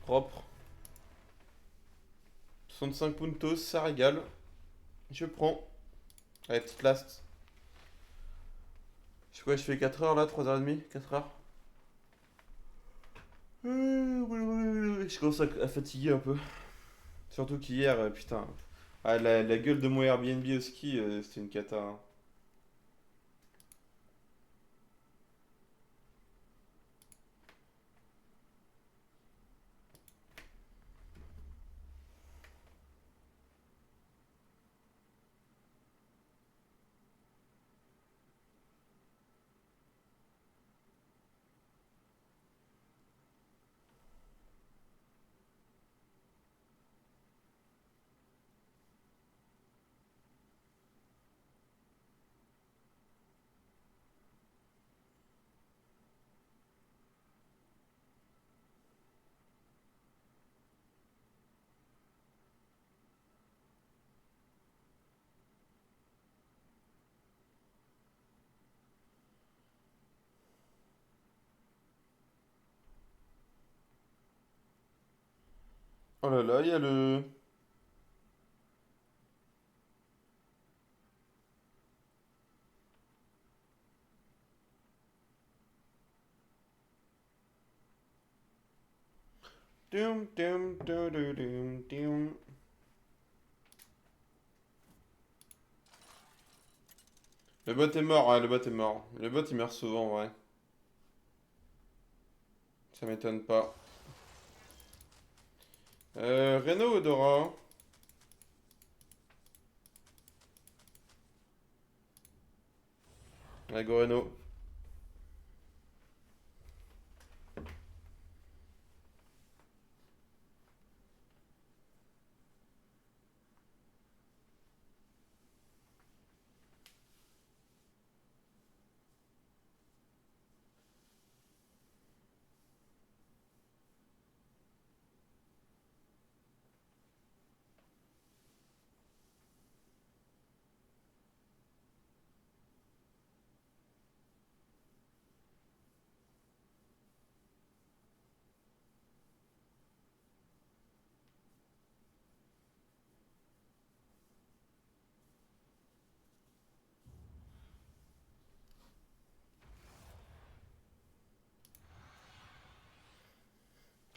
Propre. 65 puntos, ça régale. Je prends. Allez, petite last. Je sais quoi, je fais 4 heures là, 3h30, 4 heures. Je commence à fatiguer un peu. Surtout qu'hier, putain. Ah, la gueule de mon Airbnb au ski, c'était une cata, hein. Oh là là, il y a le. Dum, dum, dum, dum, dum, dum. Le bot est mort, ouais, le bot est mort. Le bot il meurt souvent, ouais. Ça m'étonne pas. Renault ou Dora? Ouais, go Renault.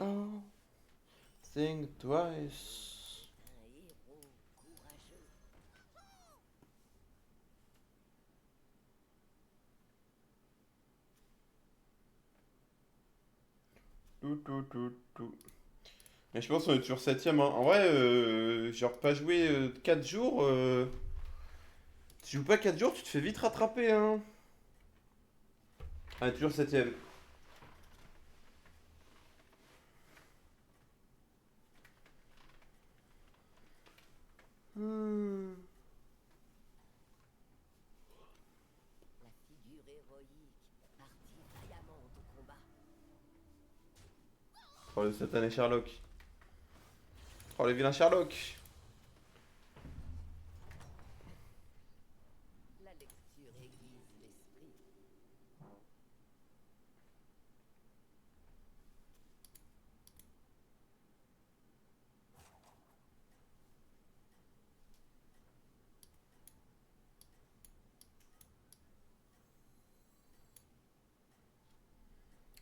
Oh, think twice. Tout, tout, tout, tout. Mais je pense qu'on est toujours septième, hein. En vrai, genre pas jouer 4 jours. Tu joues pas 4 jours, tu te fais vite rattraper, hein. Ah, toujours septième. Hmm. Oh, le satané Sherlock. Oh, le vilain Sherlock.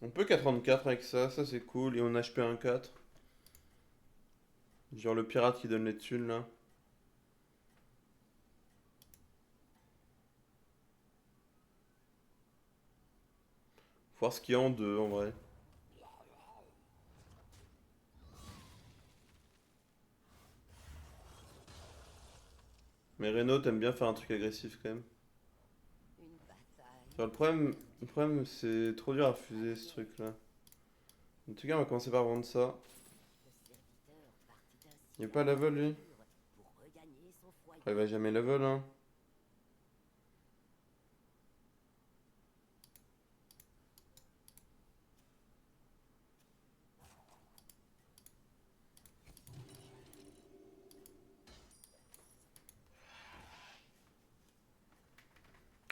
On peut 4 avec ça c'est cool. Et on HP un 4. Genre le pirate qui donne les thunes là. Faut voir ce qu'il y a en deux en vrai. Mais Renault t'aimes bien faire un truc agressif quand même. Genre, le problème c'est trop dur à fuser ce truc là. En tout cas, on va commencer par vendre ça. Il est pas level lui. Ah, il va jamais level, hein.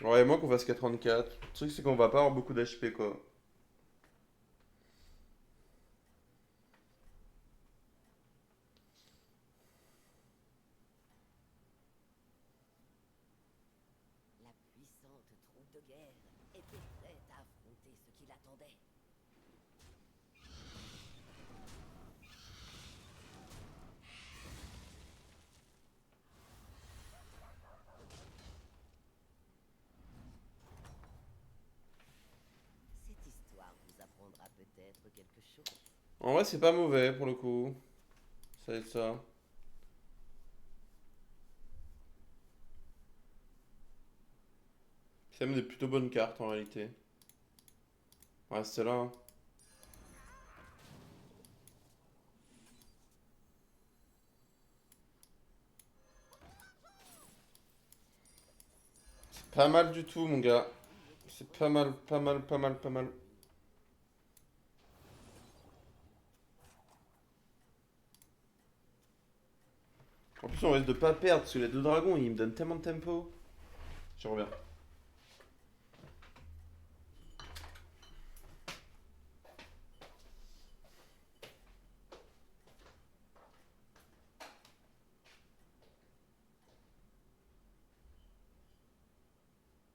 Ouais, moi qu'on fasse 84. Le truc c'est qu'on va pas avoir beaucoup d'HP quoi. de guerre était prête à affronter ce qui l'attendait. Cette histoire vous apprendra peut-être quelque chose. En vrai, c'est pas mauvais pour le coup. Ça va être ça. C'est même des plutôt bonnes cartes en réalité. Ouais, c'est là, hein. Pas mal du tout, mon gars. C'est pas mal, pas mal, pas mal, pas mal. En plus, on risque de pas perdre parce que les deux dragons, ils me donnent tellement de tempo. Je reviens.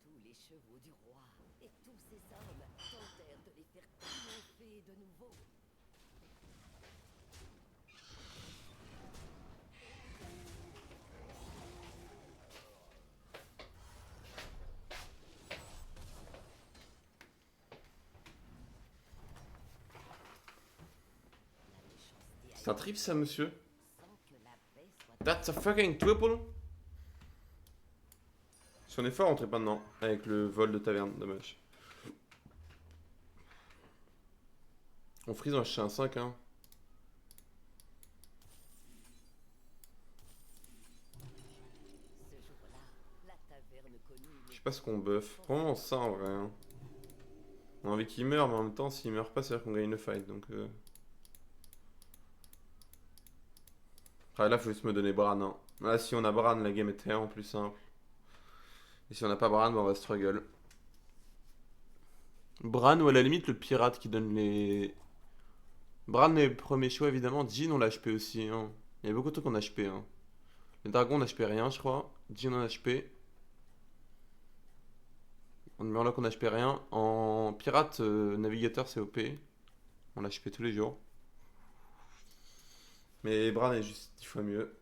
Tous les chevaux du roi et tous ses hommes tentèrent de les faire triompher de nouveau. La méchanceté C'est un trip ça, monsieur? sans que la paix soit That's a fucking triple? Si on est fort, on tripe maintenant. Avec le vol de taverne, dommage. On frise un chien 5, hein. ce jour-là, la taverne connut Je une sais pas ce qu'on buff. Probablement ça en vrai, hein. On a envie qu'il meure, mais en même temps, s'il meurt pas, c'est à dire qu'on gagne le fight. Donc, après, là, faut juste me donner Bran, hein. Là, si on a Bran, la game est tellement plus simple. Et si on n'a pas Bran, bah, on va struggle. Bran ou à la limite le pirate qui donne les. Bran est le premier choix évidemment. Jhin on l'a HP aussi, hein. Il y a beaucoup de trucs en HP, hein. Les dragons on HP rien je crois. Jhin en HP. En Murloc on HP rien. En pirate navigateur c'est OP. On l'a HP tous les jours. Mais Bran est juste 10 fois mieux.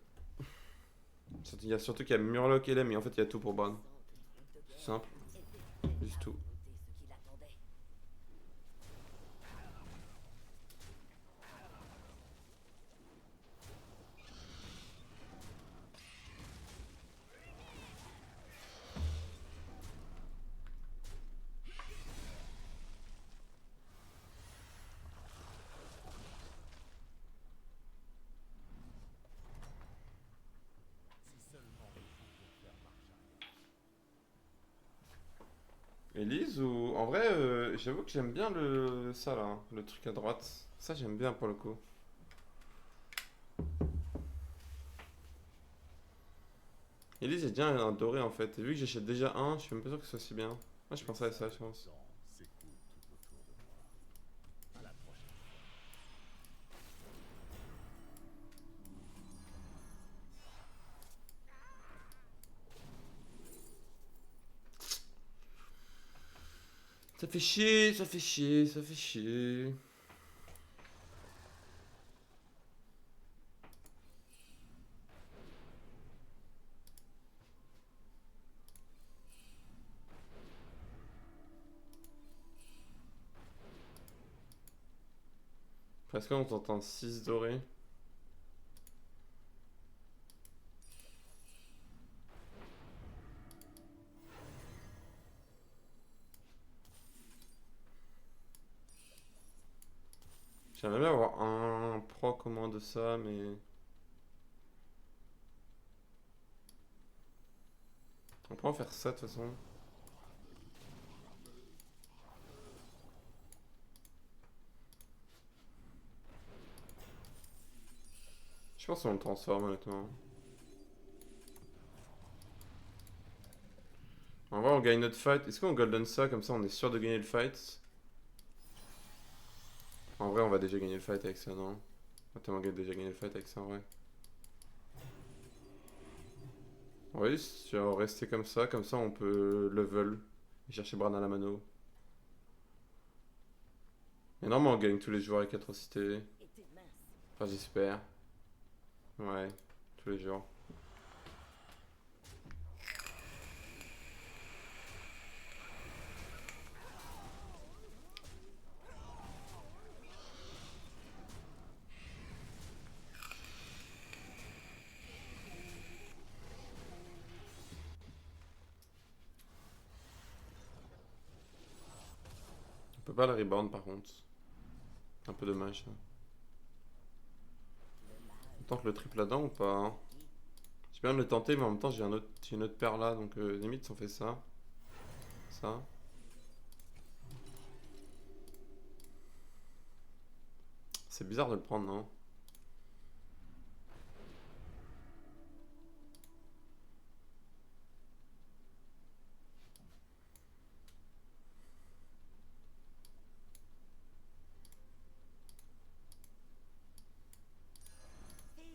Il y a surtout qu'il y a Murloc et Lem, mais en fait il y a tout pour Bran. puissante de C'est guerre simple, était prête juste à tout. affronter ce qui l'attendait. Elise ou. En vrai, j'avoue que j'aime bien le. Ça là, hein, le truc à droite. Ça j'aime bien pour le coup. Elise est bien un doré en fait. Et vu que j'achète déjà un, je suis même pas sûr que ce soit si bien. Moi je pensais à ça, je pense. Ça fait chier, ça fait chier, ça fait chier. Presque on t'entend 6 dorés. J'aimerais bien avoir un proc au moins de ça, mais. On peut en faire ça de toute façon. Je pense qu'on le transforme honnêtement. En vrai, on gagne notre fight. Est-ce qu'on golden ça comme ça on est sûr de gagner le fight? En vrai, on va déjà gagner le fight avec ça, non? On va tellement déjà gagner le fight avec ça en vrai. Oui, si on va rester comme ça on peut level. Et chercher Bran à la mano. Et normalement, on gagne tous les jours avec Atrocité. était mince. Enfin, j'espère. Ouais, tous les jours. On peut pas la reborn par contre. Un peu dommage. Ça. Le mal On tente le triple là-dedans ou pas hein. J'ai bien de le tenter, mais en même temps j'ai une autre paire là, donc limite si on fait ça. Ça. C'est bizarre de le prendre, non?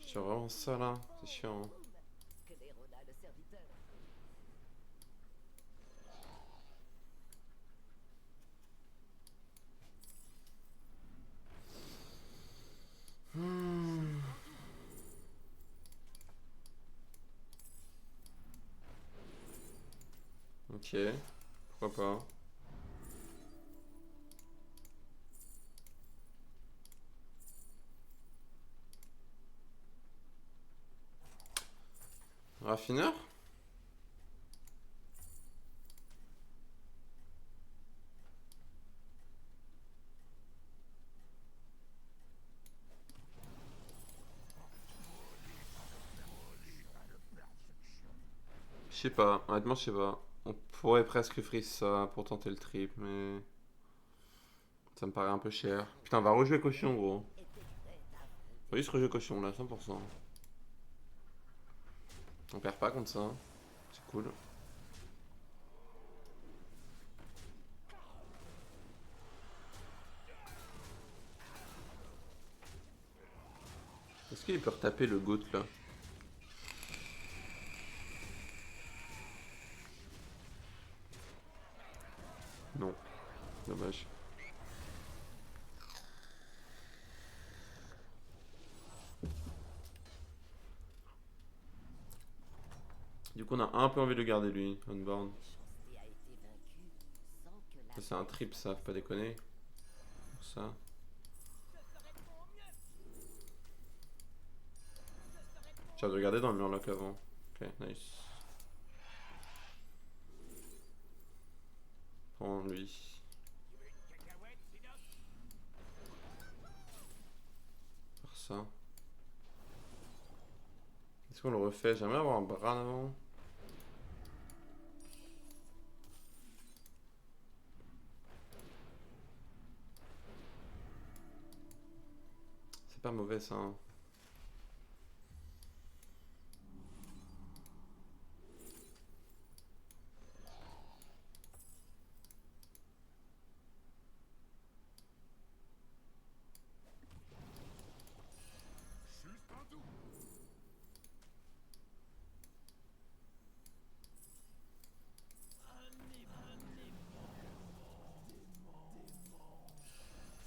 Je fais vraiment ça là, c'est chiant. Hein. que les rôda le serviteur. Ok, pourquoi pas. Raffineur? Je sais pas, honnêtement je sais pas. On pourrait presque freeze ça pour tenter le trip, mais ça me paraît un peu cher. Putain, on va rejouer cochon gros. Était prête à On va juste rejouer cochon là, 100%. On perd pas contre ça, c'est cool. Est-ce qu'il peut retaper le goat là? Non, dommage. Du coup on a un peu envie de le garder lui, Unborn. méchanceté a été vaincue sans que la Ça, c'est un trip ça, faut pas déconner. Pour ça. J'ai de regarder dans le murloc avant. Ok, nice. Prends lui. Faire ça. Est-ce qu'on le refait? J'aimerais avoir un bras avant. C'est pas mauvais ça. Hein.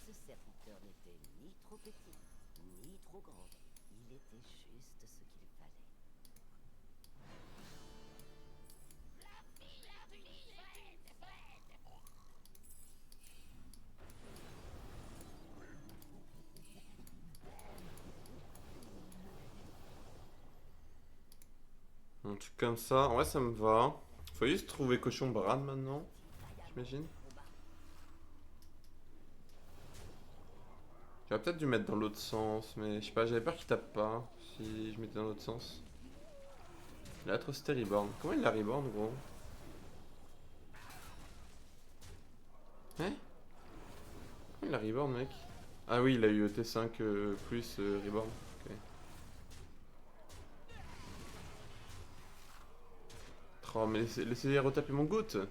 ce serviteur n'était ni trop petit, ni trop grand. Il était juste ce qu'il fallait. Un truc comme ça. Ouais, ça me va. Faut juste trouver cochon Bran maintenant. J'imagine. J'aurais peut-être dû mettre dans l'autre sens, mais je sais pas, j'avais peur qu'il tape pas si je mettais dans l'autre sens. Il a atrocité reborn. Comment il l'a reborn gros? Hein? Comment il a reborn mec? Ah oui, il a eu T5 plus reborn. Ok. Oh mais laissez retaper mon goat.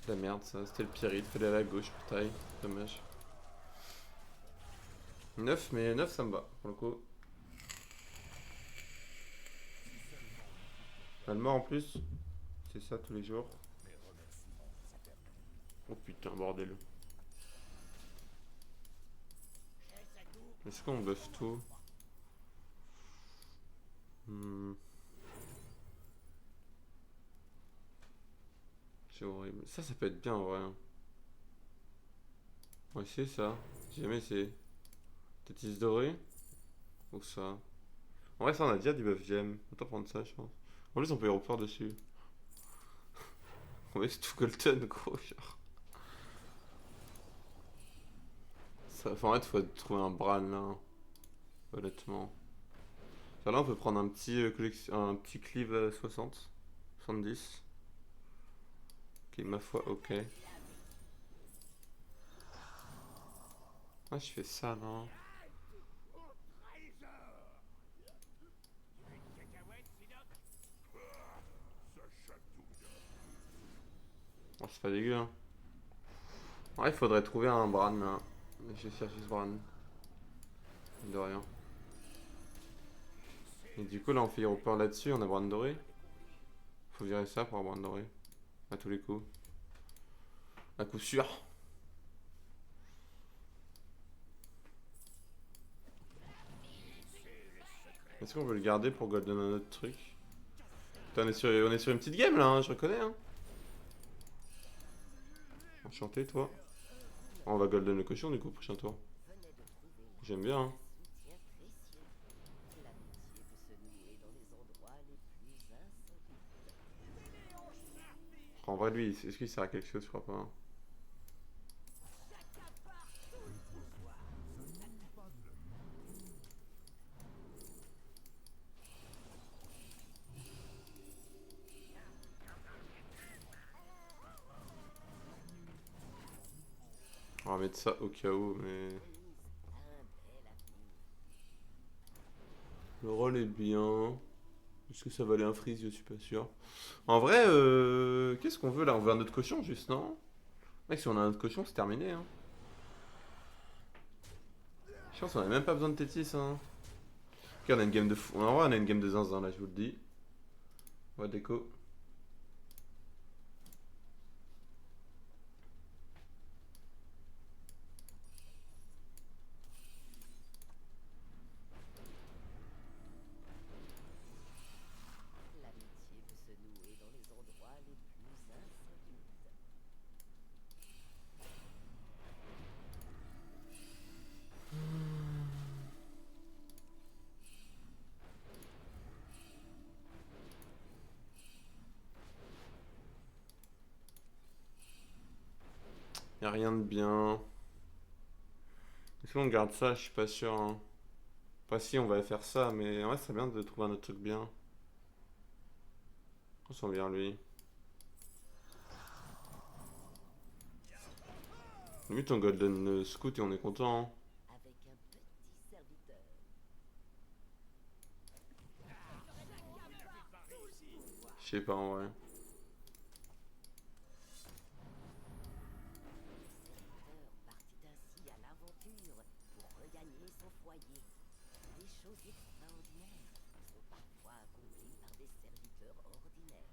La merde ça, c'était le Pyrite, fallait aller à gauche pour taille. Dommage. 9 mais 9 ça me va pour le coup. Elle mort en plus. C'est ça tous les jours. Oh putain, bordel. Est-ce qu'on buff tout? Hmm, c'est horrible. Ça peut être bien en vrai, hein. On va essayer ça. J'ai jamais essayé. Tétis doré? Ou ça? En vrai, ça on a déjà du buff gem. Autant prendre ça, je pense. En plus, on peut y refaire dessus. On va c'est tout Golden, gros. Genre. Ça, enfin, en fait, faut trouver un Bran là. Honnêtement. Ça, là, on peut prendre un petit, un petit cleave 60. 70. Ok, ma foi, ok. Ah, je fais ça, non? Oh, c'est pas dégueu, hein. Ouais, il faudrait trouver un Bran là. Je cherche ce Bran. De rien. Et du coup, là, on fait Hero là-dessus, on a Bran doré. Faut virer ça pour avoir Bran doré. À tous les coups. À coup sûr. Est-ce qu'on veut le garder pour Golden un autre truc? Putain, on est sur une petite game là, hein, je reconnais. Hein. Enchanté, toi. Oh, on va Golden le cochon du coup, prochain tour. venait de trouver là J'aime bien. Hein. un soutien précieux. L'amitié peut se nouer dans les endroits les plus insolites. En vrai, lui, est-ce qu'il sert à quelque chose? Je crois pas. Hein. On va mettre ça au cas où, mais. Un bel avenir. Le rôle est bien. Est-ce que ça valait un freeze? Je suis pas sûr. En vrai, qu'est-ce qu'on veut là? On veut un autre cochon juste, non? Mec, si on a un autre cochon, c'est terminé. Hein. Je pense qu'on a même pas besoin de Tétis. Hein. Ok, on a une game de fou. En vrai, on a une game de zinzin là, je vous le dis. On va déco. L'amitié peut se nouer dans les endroits les plus insolites. Y'a rien de bien. Est-ce qu'on garde ça? Je suis pas sûr. Hein. Pas si on va faire ça, mais en vrai, c'est bien de trouver un autre truc bien. On sent bien lui. Limite, on golden scout et on est content. Hein. Avec un petit serviteur. Je sais pas en vrai. Le serviteur partit ainsi à l'aventure pour regagner son foyer. Des choses extraordinaires sont parfois accomplies par des serviteurs ordinaires.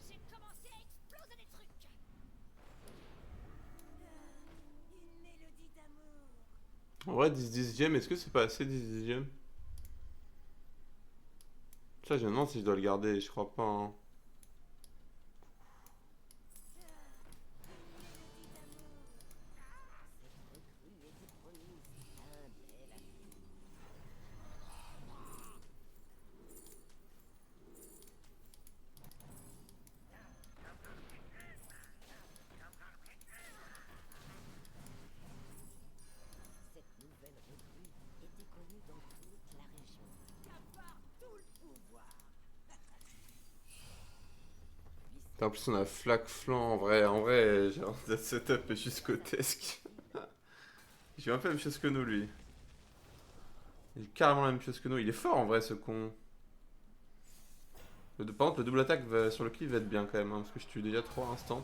J'ai commencé à exploser des trucs. Une mélodie d'amour. En vrai, 10-10 gem, est-ce que c'est pas assez 10-10 gem? Ça, je me demande si je dois le garder, je crois pas. Hein. Cette recrue était promise un bel avenir. Cette nouvelle recrue était connue dans toute la région. Qu'avoir tout le pouvoir. En plus, on a flac flanc, en vrai, genre, notre setup est juste grotesque. Il fait un peu la même chose que nous, lui. Il fait carrément la même chose que nous. Il est fort en vrai, ce con. Par contre, le double attaque sur le cliff va être bien quand même, hein, parce que je tue déjà 3 instants.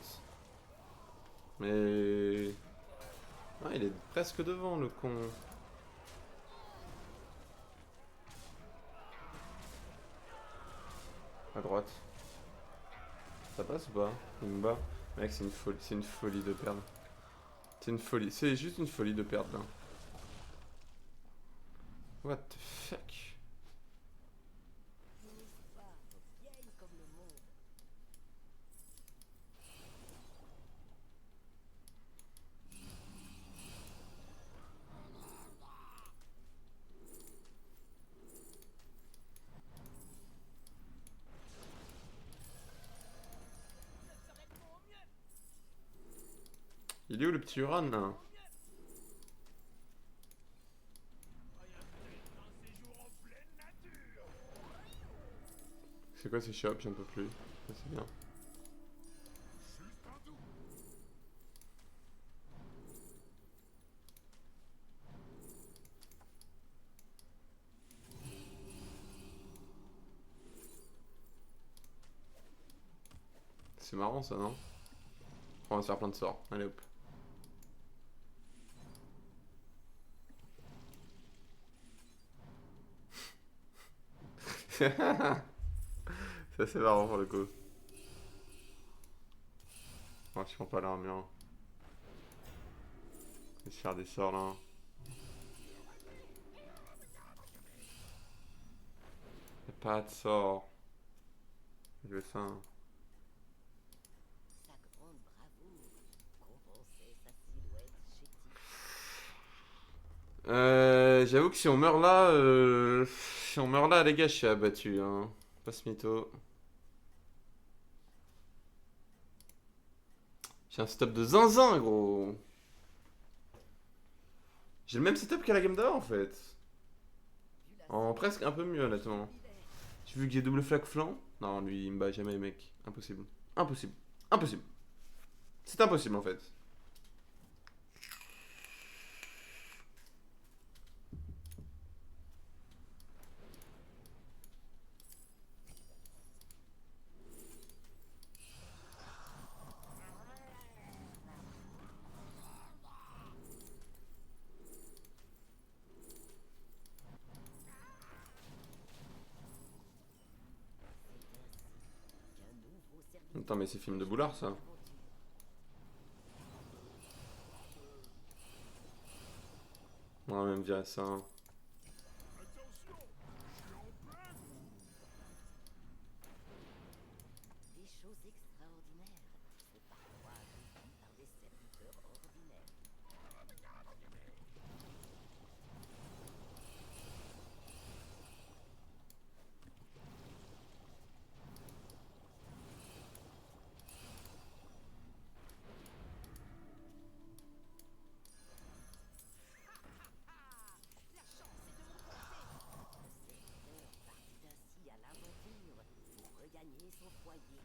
Mais... Ah, il est presque devant, le con. À droite. Ça passe ou pas? Il me bat. Mec, c'est une folie de perdre. C'est une folie, c'est juste une folie de perdre là. What the fuck? Une histoire vieille comme le monde. Il est où le petit Uran là? C'est quoi ces shops? J'en peux plus. Ça, c'est bien. C'est marrant ça, non? On va se faire plein de sorts. Allez hop. Ça c'est marrant pour le coup. Oh, je prends pas l'armure. Je vais se faire des sorts là. Y'a pas de sort. Je veux ça. Sa grande bravoure compensait sa silhouette chétive. J'avoue que si on meurt là, si on meurt là, les gars, je suis abattu. Hein. Pas ce mytho. J'ai un setup de zinzin, gros. J'ai le même setup qu'à la game d'avant en fait. Vu la En presque un peu mieux honnêtement. hiver, J'ai vu qu'il y a double flag flanc. Non, lui il me bat jamais, mec. Impossible. Impossible. Impossible. C'est impossible en fait. qu'un nouveau serviteur Attends, mais c'est film de boulard ça. d'aventure. On va même virer ça. Hein. Des choses extraordinaires sont parfois accomplies par des serviteurs ordinaires. Le serviteur partit ainsi à l'aventure pour regagner son foyer.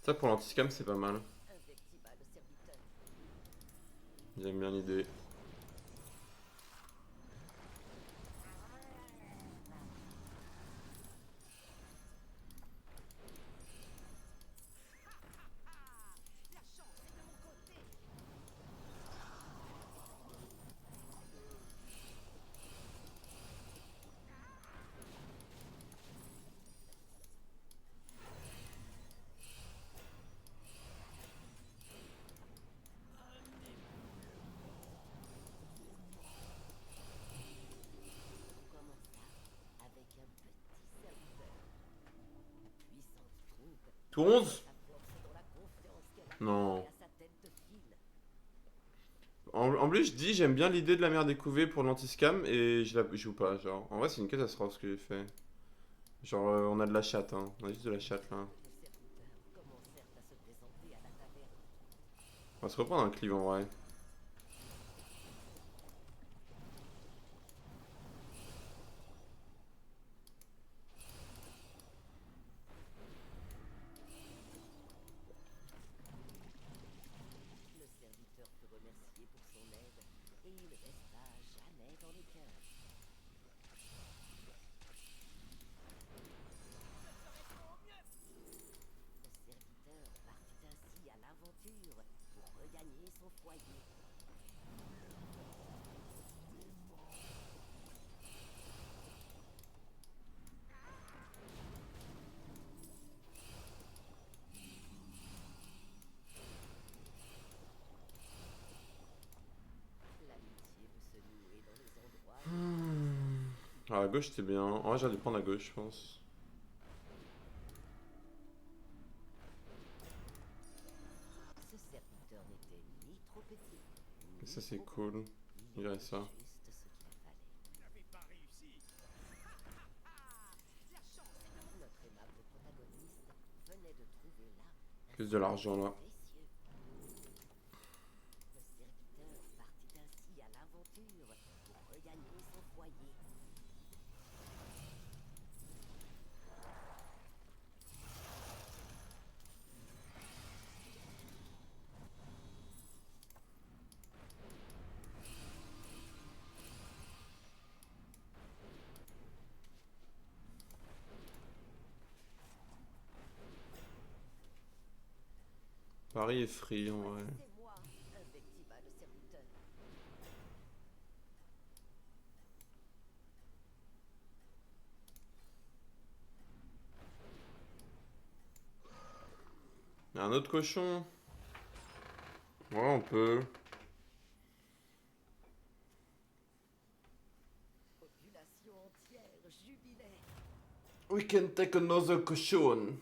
Ça pour l'antiscam c'est pas mal. Invectiva le serviteur. J'aime bien l'idée. La chance est de mon côté. On commença avec un petit serviteur. Une puissante troupe Tout 11? sa force dans la confiance qu'elle a Non. à sa tête de file. En plus, je dis, j'aime bien l'idée de la mer découvée pour l'antiscam et je la joue pas. Genre, en vrai, c'est une catastrophe ce que j'ai fait. Genre, on a de la chatte, hein. On a juste de la chatte là. Les serviteurs commencèrent à se présenter à la taverne. On va se reprendre un cleave en vrai. foyer. L'amitié peut se nouer dans les endroits. Ah, à gauche, c'était bien. En vrai, j'allais prendre à gauche, je pense. Ce serviteur n'était ni trop petit, Et ni ça, c'est trop cool. grand. Il Il y aurait était ça. juste ce qu'il fallait. Vous n'avez pas réussi. La chance est de Notre aimable protagoniste venait de trouver là un Plus de l'argent, là. précieux. Le serviteur partit ainsi à l'aventure pour regagner son foyer. Paris est free, en vrai. C'est moi, invectiva le serviteur. Il y a un autre cochon. Ouais, on peut. Population entière jubilait. We can take another cochon.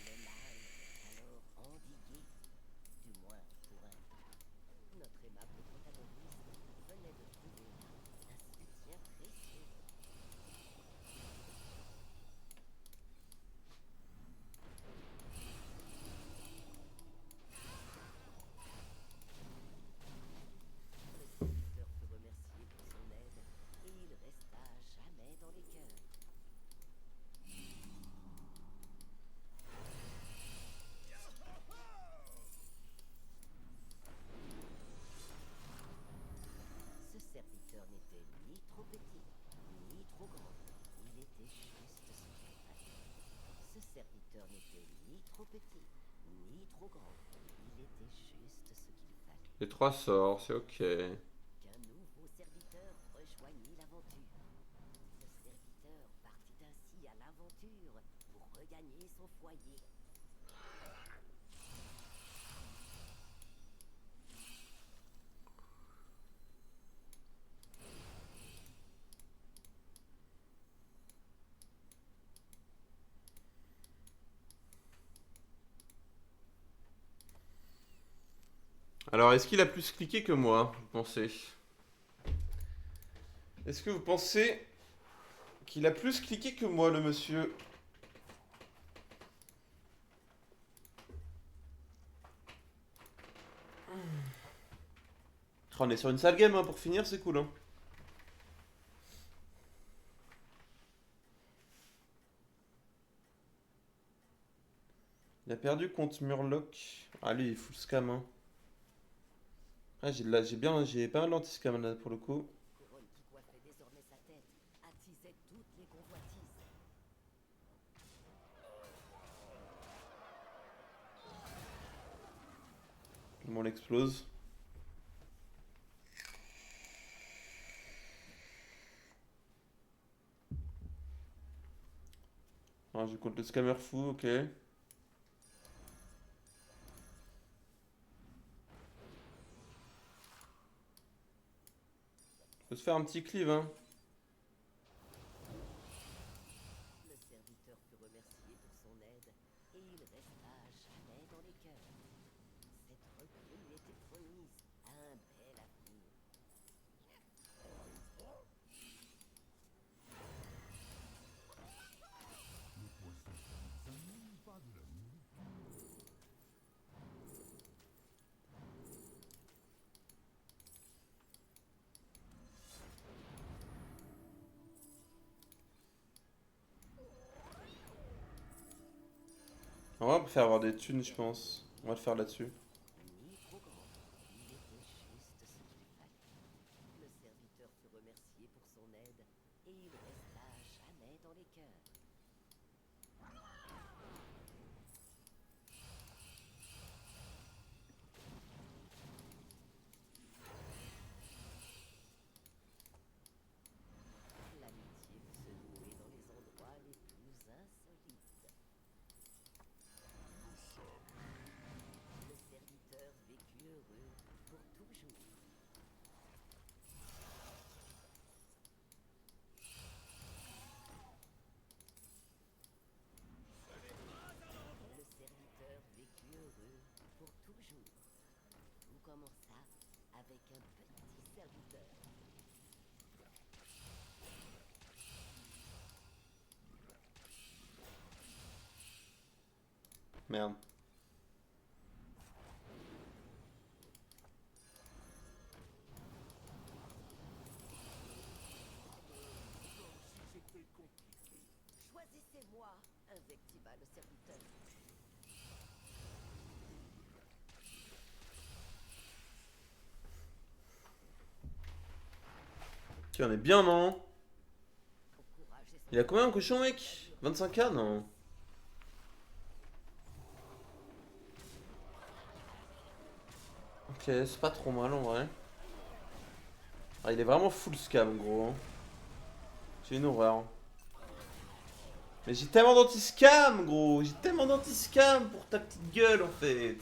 Le mal est alors endigué, du moins pour un temps. Notre aimable protagoniste venait de trouver là un soutien précieux. Le serviteur fut remercié pour son aide et il resta à jamais dans les cœurs. Ce serviteur n'était ni trop petit, ni trop grand. Il était juste ce qu'il fallait. Ce serviteur n'était ni trop petit, ni trop grand. Il était juste ce qu'il fallait. Les 3 sorts, c'est ok. Qu'un nouveau serviteur rejoignit l'aventure. Ce serviteur partit ainsi à l'aventure pour regagner son foyer. Alors, est-ce qu'il a plus cliqué que moi, vous pensez? Est-ce que vous pensez qu'il a plus cliqué que moi, le monsieur? Oh, on est sur une sale game, hein, pour finir, c'est cool, hein. Il a perdu contre Murloc. Ah, lui, il fout le scam, hein. Ah, j'ai pas mal d'anti-scam, là, pour le coup. Couronne qui coiffait désormais sa tête attisait toutes les convoitises. Bon, on l'explose. Ah, je compte le scammer fou, ok. Faut se faire un petit cleave, hein. Le serviteur fut remercié pour son aide et il resta à jamais dans les cœurs. Cette recrue était promise à un bel avenir. En vrai, on peut faire avoir des thunes, je pense. On va le faire là-dessus. ni trop grand. Il était juste ce qu'il fallait. Le serviteur fut remercié pour son aide et il resta à jamais dans les cœurs. L'amitié peut se nouer dans les endroits les plus insolites. Le serviteur vécut heureux pour toujours. Le serviteur vécut heureux pour toujours. Tout commença avec un petit serviteur. Merde. Choisissez-moi, invectiva le serviteur. Ok, on est bien, non? Au courage et Il a combien un cochon, mec? 25K? Non. Ok, c'est pas trop mal en vrai. Ah, il est vraiment full scam, gros. Hein. C'est une horreur. Mais j'ai tellement d'anti-scam, gros. J'ai tellement d'anti-scam pour ta petite gueule, en fait.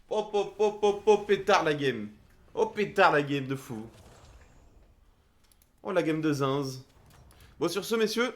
Hop, hop, hop, hop, hop, pétard la game. Oh, pétard la game de fou. Oh, la game de zinz. Bon, sur ce, messieurs,